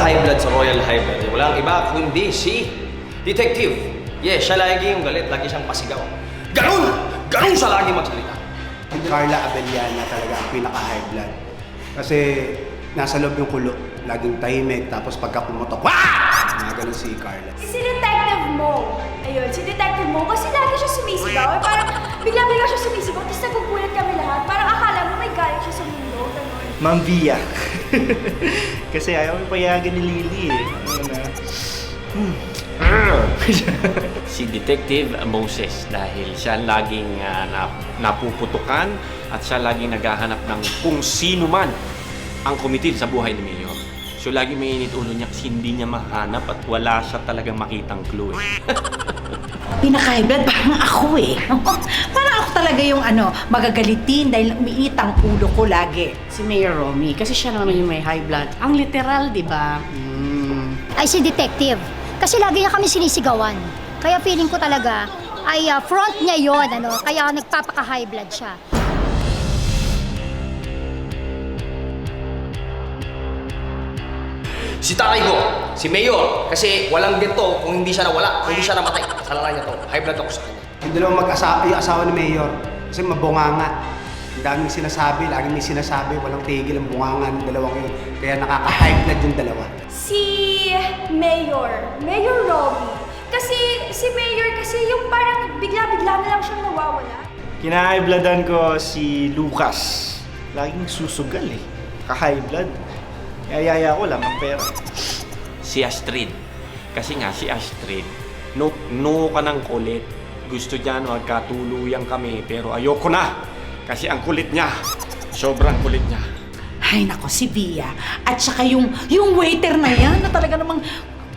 nagka-high blood sa Royal High Blood, walang iba kundi si Detective. Yes, siya lagi yung galit, lagi siyang pasigaw. Ganun! Ganun siya lagi magsalita. Si Carla Abellana talaga ang pinaka-high blood. Kasi nasa loob yung kulo, laging tahimik, tapos pagka pumutok, wah! Mga ganun si Carla. Si Detective Mo. Ayun, si Detective Mo kasi lagi siya sumisigaw. Parang bigla-bigla siya sumisigaw, tapos nagugulat kami lahat. Parang akala mo may galing siya sa mundo, ganun. Ma'am Via. Kasi ayaw may payagan ni Lily eh. Si Detective Moses dahil siya laging napuputukan at siya laging naghahanap ng kung sino man ang kumitil sa buhay ni Mayor. So lagi may init ulo niya kasi hindi niya mahanap at wala siya talagang makitang clue eh. Pinaka-high blood, parang ako eh. Parang ako talaga yung magagalitin dahil umiinit ang ulo ko lagi. Si Mayor Romy, kasi siya naman yung may high blood. Ang literal, di ba? Ay si Detective. Kasi lagi niya kami sinisigawan. Kaya feeling ko talaga ay front niya yon, kaya nagpapaka-high blood siya. Si tatay ko, si Mayor, kasi walang ganito kung hindi siya nawala, kung hindi siya namatay. Kasalanan niya to. High blood ako sa kanya. Yung dalawang yung asawa ni Mayor, kasi mabunganga. Ang daming sinasabi, laging may sinasabi, walang tigil ang bunganga ng dalawang yun. Kaya nakaka-high blood yung dalawa. Si Mayor Romy. Kasi si Mayor kasi yung parang bigla-bigla na lang siyang nawawala. Kina-high bloodan ko si Lucas. Laging susugal eh. Ka-high blood. Yayaya ko lang ang pera. Si Astrid. Kasi nga si Astrid, no ka ng kulit. Gusto niya magkatuluyan kami pero ayoko na. Kasi ang kulit niya, sobrang kulit niya. Ay nako, si Via. At saka yung waiter na yan na talaga namang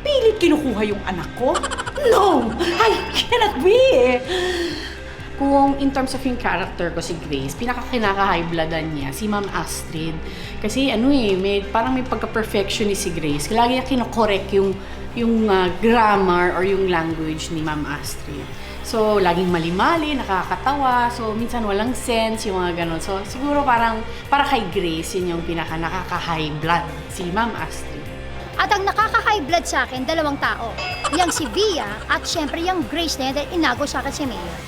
pilit kinukuha yung anak ko. No! I cannot be! Kung in terms of yung character ko si Grace, pinaka-kinaka-high bloodan niya, si Ma'am Astrid. Kasi parang may pagka-perfectionist si Grace. Lagi niya kinokorek yung grammar or yung language ni Ma'am Astrid. So, laging mali-mali, nakakatawa. So, minsan walang sense, yung mga ganon. So, siguro parang para kay Grace, yun yung pinaka-nakaka-high blood, si Ma'am Astrid. At ang nakaka-high blood sa akin, dalawang tao. Yang si Via at syempre yung Grace na yan dahil inago sa akin si Mayor.